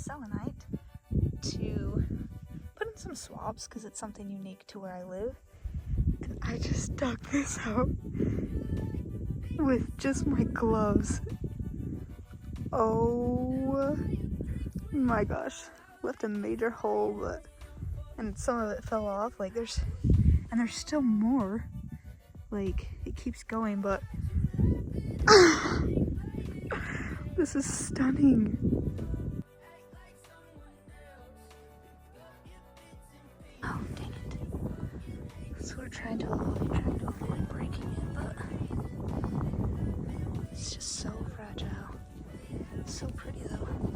selenite to put in some swabs because it's something unique to where I live. And I just dug this out with just my gloves. Oh my gosh, left a major hole, and some of it fell off. Like there's still more. Like it keeps going, but this is stunning. Oh dang it! So we're trying to avoid breaking it, but it's just so fragile. So pretty though.